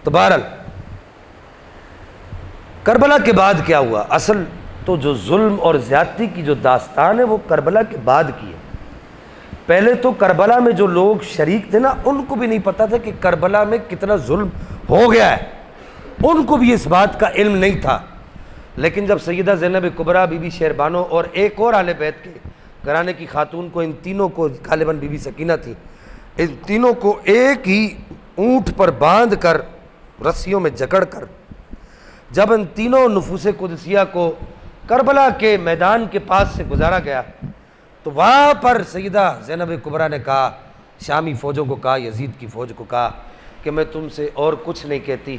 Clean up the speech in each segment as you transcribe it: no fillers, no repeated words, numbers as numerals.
تو بہرحال کربلا کے بعد کیا ہوا؟ اصل تو جو ظلم اور زیادتی کی جو داستان ہے وہ کربلا کے بعد کی ہے۔ پہلے تو کربلا میں جو لوگ شریک تھے نا، ان کو بھی نہیں پتا تھا کہ کربلا میں کتنا ظلم ہو گیا ہے، ان کو بھی اس بات کا علم نہیں تھا۔ لیکن جب سیدہ زینب کبریٰ، بی بی شہربانو اور ایک اور اہل بیت کے گھرانے کی خاتون کو، ان تینوں کو، غالباً بی بی سکینہ تھی، ان تینوں کو ایک ہی اونٹ پر باندھ کر، رسیوں میں جکڑ کر، جب ان تینوں نفوس قدسیہ کو کربلا کے میدان کے پاس سے گزارا گیا تو وہاں پر سیدہ زینب کبریٰ نے کہا، شامی فوجوں کو کہا، یزید کی فوج کو کہا کہ میں تم سے اور کچھ نہیں کہتی،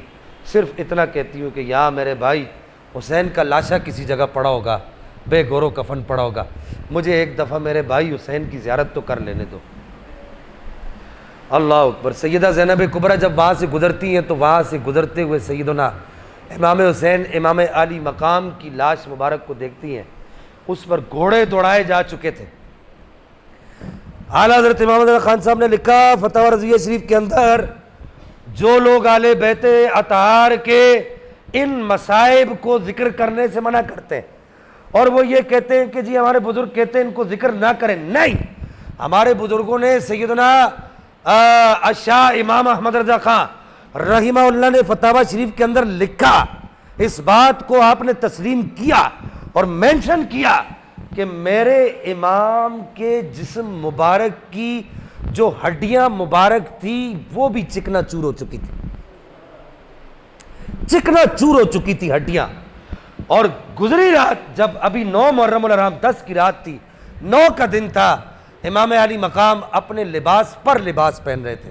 صرف اتنا کہتی ہوں کہ یہاں میرے بھائی حسین کا لاشا کسی جگہ پڑا ہوگا، بے گور و کفن پڑا ہوگا، مجھے ایک دفعہ میرے بھائی حسین کی زیارت تو کر لینے دو۔ اللہ اکبر۔ سیدہ زینب کبریٰ جب وہاں سے گزرتی ہیں تو وہاں سے گزرتے ہوئے سیدنا امام حسین، امام علی مقام کی لاش مبارک کو دیکھتی ہیں، اس پر گھوڑے دوڑائے جا چکے تھے۔ اعلیٰ حضرت امام رضا خان صاحب نے لکھا فتاوی رضویہ شریف کے اندر، جو لوگ اہل بیت اطہار کے ان مصائب کو ذکر کرنے سے منع کرتے ہیں اور وہ یہ کہتے ہیں کہ جی ہمارے بزرگ کہتے ہیں ان کو ذکر نہ کریں، نہیں، ہمارے بزرگوں نے، سیدنا شاہ امام احمد رضا خان رحمہ اللہ نے فتاوی شریف کے اندر لکھا، اس بات کو آپ نے تسلیم کیا اور مینشن کیا کہ میرے امام کے جسم مبارک کی جو ہڈیاں مبارک تھی وہ بھی چکنا چور ہو چکی تھی، چکنا چور ہو چکی تھی ہڈیاں۔ اور گزری رات، جب ابھی 9 محرم الحرام 10 کی رات تھی، 9 کا دن تھا، امام علی مقام اپنے لباس پر لباس پہن رہے تھے،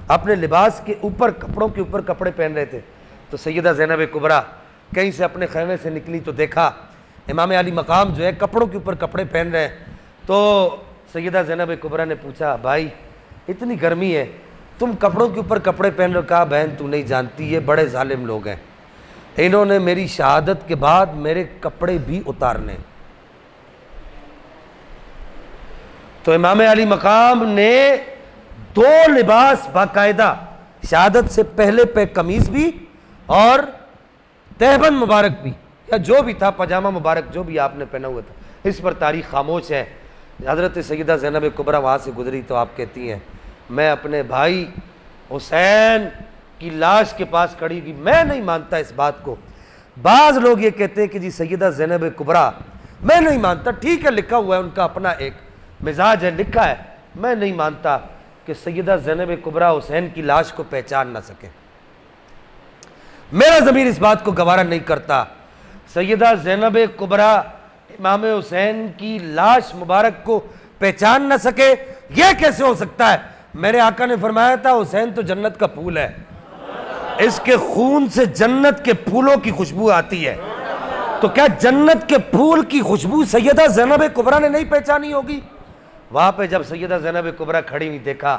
اپنے لباس کے اوپر، کپڑوں کے اوپر کپڑے پہن رہے تھے، تو سیدہ زینب کبریٰ کہیں سے اپنے خیمے سے نکلی تو دیکھا امام علی مقام جو ہے کپڑوں کے اوپر کپڑے پہن رہے ہیں۔ تو سیدہ زینب کبریٰ نے پوچھا، بھائی اتنی گرمی ہے، تم کپڑوں کے اوپر کپڑے پہن رہے ہو؟ کہا، بہن تو نہیں جانتی، یہ بڑے ظالم لوگ ہیں، انہوں نے میری شہادت کے بعد میرے کپڑے بھی اتارنے۔ تو امام علی مقام نے 2 لباس باقاعدہ، شہادت سے پہلے پہ قمیص بھی اور تہبند مبارک بھی، یا جو بھی تھا، پاجامہ مبارک جو بھی آپ نے پہنا ہوا تھا، اس پر تاریخ خاموش ہے۔ حضرت سیدہ زینب کبریٰ وہاں سے گزری تو آپ کہتی ہیں، میں اپنے بھائی حسین کی لاش کے پاس کھڑی ہوئی، میں نہیں مانتا اس بات کو۔ بعض لوگ یہ کہتے ہیں کہ جی سیدہ زینب کبریٰ، میں نہیں مانتا، ٹھیک ہے لکھا ہوا ہے، ان کا اپنا ایک مزاج ہے، لکھا ہے، میں نہیں مانتا کہ سیدہ زینب کبریٰ حسین کی لاش کو پہچان نہ سکے، میرا ضمیر اس بات کو گوارا نہیں کرتا۔ سیدہ زینب کبریٰ امام حسین کی لاش مبارک کو پہچان نہ سکے، یہ کیسے ہو سکتا ہے؟ میرے آقا نے فرمایا تھا حسین تو جنت کا پھول ہے، اس کے خون سے جنت کے پھولوں کی خوشبو آتی ہے، تو کیا جنت کے پھول کی خوشبو سیدہ زینب کبریٰ نے نہیں پہچانی ہوگی؟ وہاں پہ جب سیدہ زینب کبریٰ کھڑی ہوئی، دیکھا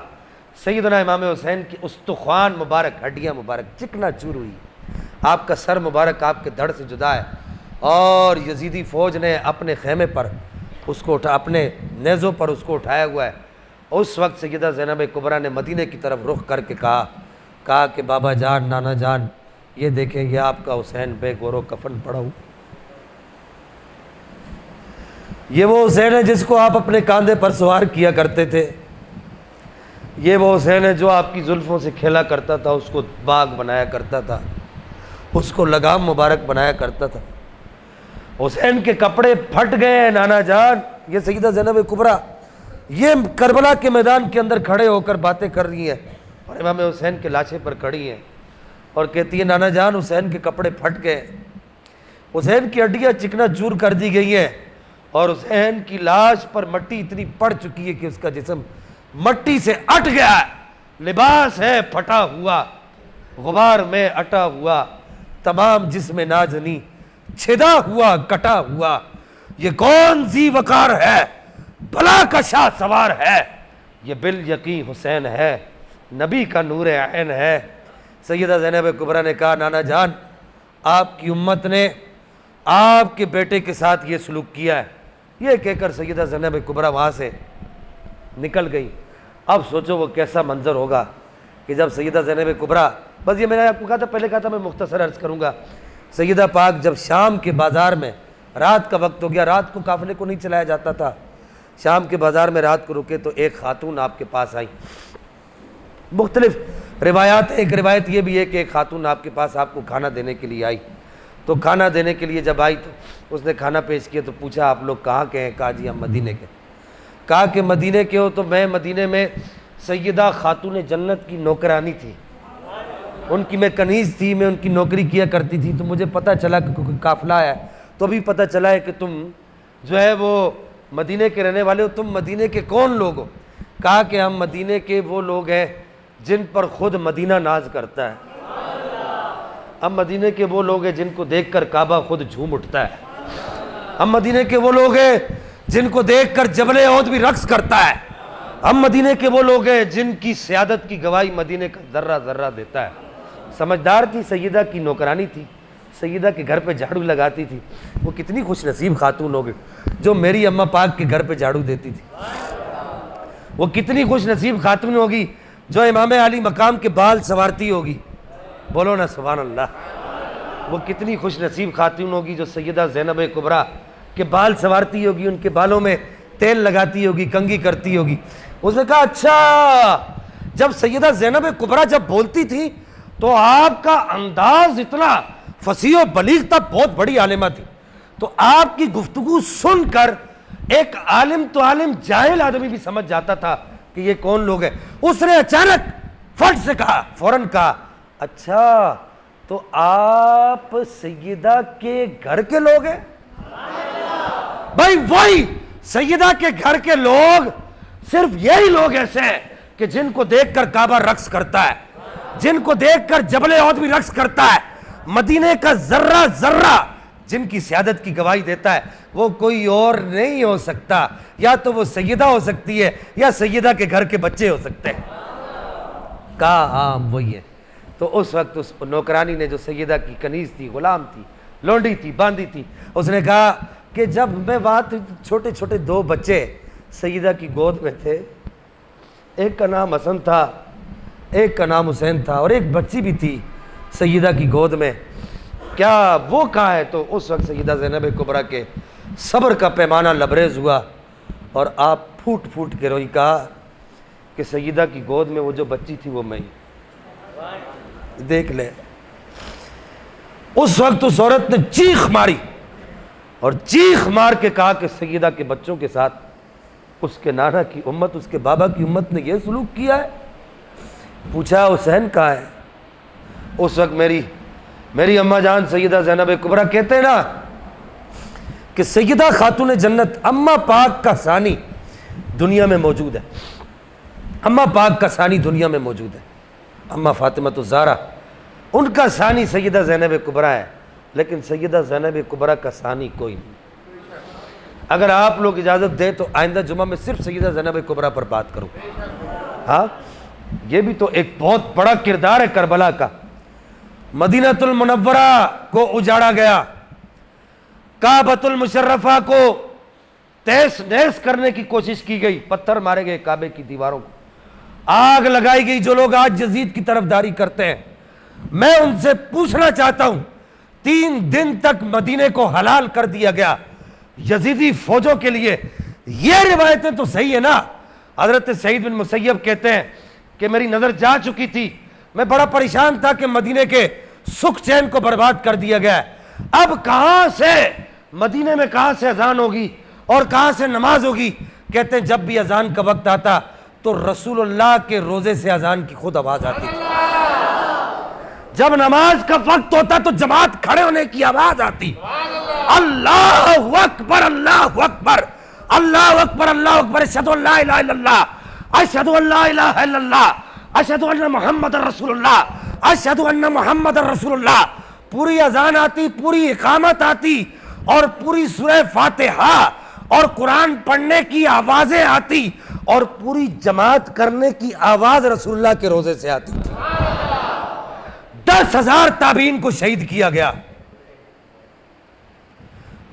سیدنا امام حسین کی استخوان مبارک، ہڈیاں مبارک چکنا چور ہوئی، آپ کا سر مبارک آپ کے دھڑ سے جدا ہے، اور یزیدی فوج نے اپنے خیمے پر اس کو اپنے نیزوں پر اس کو اٹھایا ہوا ہے۔ اس وقت سیدہ زینب کبریٰ نے مدینے کی طرف رخ کر کے کہا کہ بابا جان، نانا جان، یہ دیکھیں یہ آپ کا حسین بے گور و کفن پڑا ہو، یہ وہ حسین ہے جس کو آپ اپنے کاندھے پر سوار کیا کرتے تھے، یہ وہ حسین ہے جو آپ کی زلفوں سے کھیلا کرتا تھا، اس کو باغ بنایا کرتا تھا، اس کو لگام مبارک بنایا کرتا تھا۔ حسین کے کپڑے پھٹ گئے ہیں نانا جان۔ یہ سیدہ زینب کبریٰ یہ کربلا کے میدان کے اندر کھڑے ہو کر باتیں کر رہی ہیں اور امام حسین کے لاشے پر کھڑی ہیں اور کہتی ہے، نانا جان حسین کے کپڑے پھٹ گئے، حسین کی ہڈیاں چکنا چور کر دی گئی ہیں، اور حسین کی لاش پر مٹی اتنی پڑ چکی ہے کہ اس کا جسم مٹی سے اٹ گیا ہے، لباس ہے پھٹا ہوا، غبار میں اٹا ہوا، تمام جسم نازنی چھدا ہوا، کٹا ہوا، یہ کون ذی وقار ہے، بلا کا شاہ سوار ہے، یہ بالیقین حسین ہے، نبی کا نور عین ہے۔ سیدہ زینب کبریٰ نے کہا، نانا جان آپ کی امت نے آپ کے بیٹے کے ساتھ یہ سلوک کیا ہے، یہ کہہ کر سیدہ زینب کبریٰ وہاں سے نکل گئی۔ اب سوچو وہ کیسا منظر ہوگا کہ جب سیدہ زینب کبریٰ، بس یہ میں نے آپ کو کہا تھا، پہلے کہا تھا میں مختصر عرض کروں گا، سیدہ پاک جب شام کے بازار میں، رات کا وقت ہو گیا، رات کو قافلے کو نہیں چلایا جاتا تھا، شام کے بازار میں رات کو رکے تو ایک خاتون آپ کے پاس آئی. مختلف روایات، ایک روایت یہ بھی ہے کہ ایک خاتون آپ کے پاس آپ کو کھانا دینے کے لیے آئی. تو کھانا دینے کے لیے جب آئی تو اس نے کھانا پیش کیا تو پوچھا آپ لوگ کہاں کے ہیں؟ کہا جی ہم مدینے کے. کہا کہ مدینے کے ہو؟ تو میں مدینے میں سیدہ خاتون جنت کی نوکرانی تھی، ان کی میں کنیز تھی، میں ان کی نوکری کیا کرتی تھی. تو مجھے پتہ چلا کہ قافلہ ہے، تو بھی پتہ چلا ہے کہ تم جو ہے وہ مدینے کے رہنے والے ہو. تم مدینے کے کون لوگ ہو؟ کہا کہ ہم مدینے کے وہ لوگ ہیں جن پر خود مدینہ ناز کرتا ہے. ہم مدینے کے وہ لوگ ہیں جن کو دیکھ کر کعبہ خود جھوم اٹھتا ہے. ہم مدینے کے وہ لوگ ہیں جن کو دیکھ کر جبل احد بھی رقص کرتا ہے. ہم مدینے کے وہ لوگ ہیں جن کی سیادت کی گواہی مدینے کا ذرہ ذرہ دیتا ہے. سمجھدار تھی، سیدہ کی نوکرانی تھی، سیدہ کے گھر پہ جھاڑو لگاتی تھی. وہ کتنی خوش نصیب خاتون ہوگی جو میری اماں پاک کے گھر پہ جھاڑو دیتی تھی. وہ کتنی خوش نصیب خاتون ہوگی جو امام علی مقام کے بال سنوارتی ہوگی. بولو نا سبحان اللہ. وہ کتنی خوش نصیب خاتون ہوگی جو سیدہ زینب کبریٰ کے بال سنوارتی ہوگی، ان کے بالوں میں تیل لگاتی ہوگی، کنگھی کرتی ہوگی. اس نے کہا اچھا، جب سیدہ زینب کبریٰ جب بولتی تھی تو آپ کا انداز اتنا فصیح و بلیغ تھا، بہت بڑی عالمہ تھی. تو آپ کی گفتگو سن کر ایک عالم تو عالم، جاہل آدمی بھی سمجھ جاتا تھا کہ یہ کون لوگ ہیں. اس نے اچانک فٹ سے کہا، فوراً کہا اچھا تو آپ سیدہ کے گھر کے لوگ ہیں؟ بھائی وہی سیدہ کے گھر کے لوگ، صرف یہی لوگ ایسے ہیں کہ جن کو دیکھ کر کعبہ رقص کرتا ہے، جن کو دیکھ کر جبل احد بھی رقص کرتا ہے، مدینے کا ذرہ ذرہ جن کی سیادت کی گواہی دیتا ہے. وہ کوئی اور نہیں ہو سکتا، یا تو وہ سیدہ ہو سکتی ہے یا سیدہ کے گھر کے بچے ہو سکتے ہیں. کہا ہاں وہی ہے. تو اس وقت اس نوکرانی نے، جو سیدہ کی کنیز تھی، غلام تھی، لونڈی تھی، باندھی تھی، اس نے کہا کہ جب میں بات، چھوٹے چھوٹے دو بچے سیدہ کی گود میں تھے، ایک کا نام حسن تھا، ایک کا نام حسین تھا، اور ایک بچی بھی تھی سیدہ کی گود میں، کیا وہ کہاں ہے؟ تو اس وقت سیدہ زینب کبریٰ کے صبر کا پیمانہ لبریز ہوا اور آپ پھوٹ پھوٹ کے روئی. کہا کہ سیدہ کی گود میں وہ جو بچی تھی وہ میں ہی، دیکھ لے. اس وقت اس عورت نے چیخ ماری اور چیخ مار کے کہا کہ سیدہ کے بچوں کے ساتھ اس کے نانا کی امت، اس کے بابا کی امت نے یہ سلوک کیا ہے. پوچھا حسین کہاں ہے؟ اس وقت میری اماں جان سیدہ زینب کبریٰ کہتے ہیں نا کہ سیدہ خاتون جنت اماں پاک کا ثانی دنیا میں موجود ہے. اماں پاک کا ثانی دنیا میں موجود ہے. اماں فاطمہ الزہرا، ان کا ثانی سیدہ زینب کبریٰ ہے، لیکن سیدہ زینب کبریٰ کا ثانی کوئی نہیں. اگر آپ لوگ اجازت دیں تو آئندہ جمعہ میں صرف سیدہ زینب کبریٰ پر بات کروں. ہاں، یہ بھی تو ایک بہت بڑا کردار ہے کربلا کا. مدینہ المنورہ کو اجاڑا گیا، کعبۃ المشرفہ کو تہس نہس کرنے کی کوشش کی گئی، پتھر مارے گئے کعبے کی دیواروں کو، آگ لگائی گئی. جو لوگ آج یزید کی طرفداری کرتے ہیں، میں ان سے پوچھنا چاہتا ہوں، 3 دن تک مدینے کو حلال کر دیا گیا یزیدی فوجوں کے لیے. یہ روایتیں تو صحیح ہے نا. حضرت سعید بن مسیب کہتے ہیں کہ میری نظر جا چکی تھی، میں بڑا پریشان تھا کہ مدینے کے سکھ چین کو برباد کر دیا گیا ہے. اب کہاں سے مدینے میں کہاں سے اذان ہوگی اور کہاں سے نماز ہوگی؟ کہتے ہیں جب بھی اذان کا وقت آتا تو رسول اللہ کے روزے سے اذان کی خود آواز آتی تھی. جب نماز کا وقت ہوتا تو جماعت کھڑے ہونے کی آواز آتی. اللہ اکبر، اللہ اکبر، اللہ اکبر، اللہ اکبر، اشہدو ان لا الہ الا اللہ، اشہدو ان لا الہ الا اللہ، اشہدو ان محمد رسول اللہ، اشہدو ان محمد رسول اللہ. پوری اذان آتی، پوری اقامت آتی، اور پوری سورہ فاتحہ اور قرآن پڑھنے کی آوازیں آتی، اور پوری جماعت کرنے کی آواز رسول اللہ کے روزے سے آتی تھی. 10,000 تابعین کو شہید کیا گیا،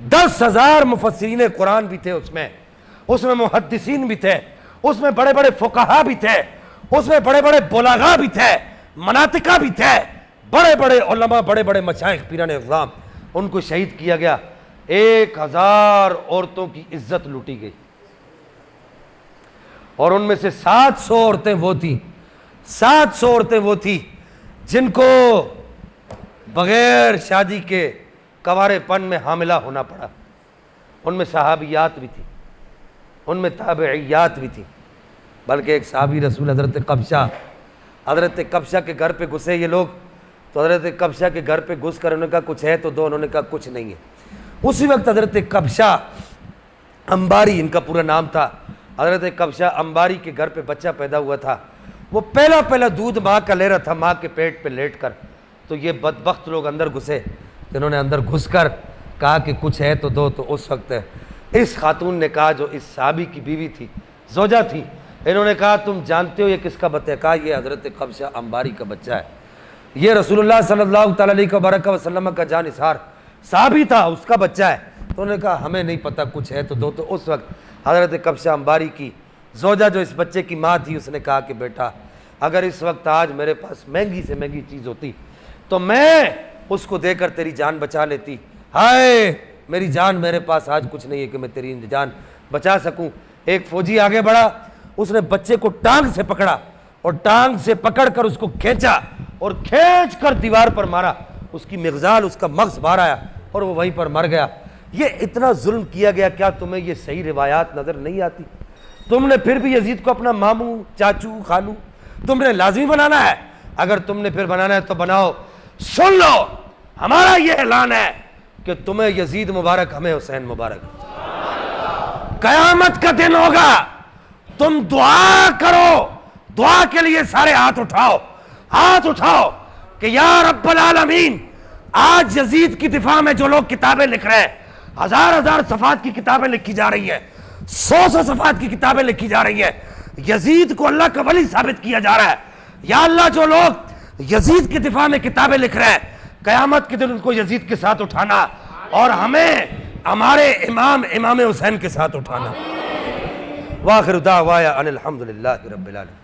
10,000 مفسرین قرآن بھی تھے اس میں محدثین بھی تھے، اس میں بڑے بڑے فقہا بھی تھے، اس میں بڑے بڑے بلغاء بھی تھے، مناطقہ بھی تھے، بڑے بڑے علماء، بڑے بڑے مشائخ، پیران اعظام، ان کو شہید کیا گیا۔ 1000 عورتوں کی عزت لوٹی گئی، اور ان میں سے 700 عورتیں وہ تھیں، 700 عورتیں وہ تھیں جن کو بغیر شادی کے کنوارے پن میں حاملہ ہونا پڑا۔ ان میں صحابیات بھی تھیں، ان میں تابعیات بھی تھیں، بلکہ ایک صحابی رسول حضرت قبشہ کے گھر پہ گھسے یہ لوگ، تو حضرت قبشہ کے گھر پہ گھس کر انہوں نے کہا کچھ ہے تو دو، انہوں نے کہا کچھ نہیں ہے۔ اسی وقت حضرت قبشہ انباری ان کا پورا نام تھا، حضرت قبشہ انباری کے گھر پہ بچہ پیدا ہوا تھا، وہ پہلا دودھ ماں کا لے رہا تھا ماں کے پیٹ پہ لیٹ کر، تو یہ بدبخت لوگ اندر گھسے، جنہوں نے اندر گھس کر کہا کہ کچھ ہے تو دو، تو اس وقت اس خاتون نے کہا جو اس صحابی کی بیوی تھی، زوجہ تھی، انہوں نے کہا تم جانتے ہو یہ کس کا بچہ ہے؟ کہا یہ حضرت قبشہ انباری کا بچہ ہے، یہ رسول اللہ صلی اللہ تعالیٰ علیہ وسلم کا جان نثار صحابی تھا، اس کا بچہ ہے۔ تو انہوں نے کہا ہمیں نہیں پتہ، کچھ ہے تو دو، تو اس وقت حضرت قبشہ انباری کی زوجہ جو اس بچے کی ماں تھی، اس نے کہا کہ بیٹا اگر اس وقت آج میرے پاس مہنگی سے مہنگی چیز ہوتی تو میں اس کو دے کر تیری جان بچا لیتی، ہائے میری جان میرے پاس آج کچھ نہیں ہے کہ میں تیری جان بچا سکوں۔ ایک فوجی آگے بڑھا، اس نے بچے کو ٹانگ سے پکڑا، اور ٹانگ سے پکڑ کر اس کو کھینچا، اور کھینچ کر دیوار پر مارا، اس کی مغزال، اس کا مغز باہر آیا، اور وہ وہیں پر مر گیا۔ یہ اتنا ظلم کیا گیا، کیا تمہیں یہ صحیح روایات نظر نہیں آتی؟ تم نے پھر بھی یزید کو اپنا ماموں، چاچو، خالو تم نے لازمی بنانا ہے؟ اگر تم نے پھر بنانا ہے تو بناؤ۔ سن لو، ہمارا یہ اعلان ہے کہ تمہیں یزید مبارک، ہمیں حسین مبارک۔ قیامت کا دن ہوگا، تم دعا کرو، دعا کے لیے سارے ہاتھ اٹھاؤ کہ یا رب العالمین، آج یزید کی دفاع میں جو لوگ کتابیں لکھ رہے ہیں، 1000 صفحات کی کتابیں لکھی جا رہی ہیں، 100 صفحات کی کتابیں لکھی جا رہی ہیں، یزید کو اللہ کا ولی ثابت کیا جا رہا ہے، یا اللہ جو لوگ یزید کی دفاع میں کتابیں لکھ رہے ہیں، قیامت کے دن ان کو یزید کے ساتھ اٹھانا، اور ہمیں ہمارے امام حسین کے ساتھ اٹھانا۔ وآخر دعوایا ان الحمدللہ رب العالمین۔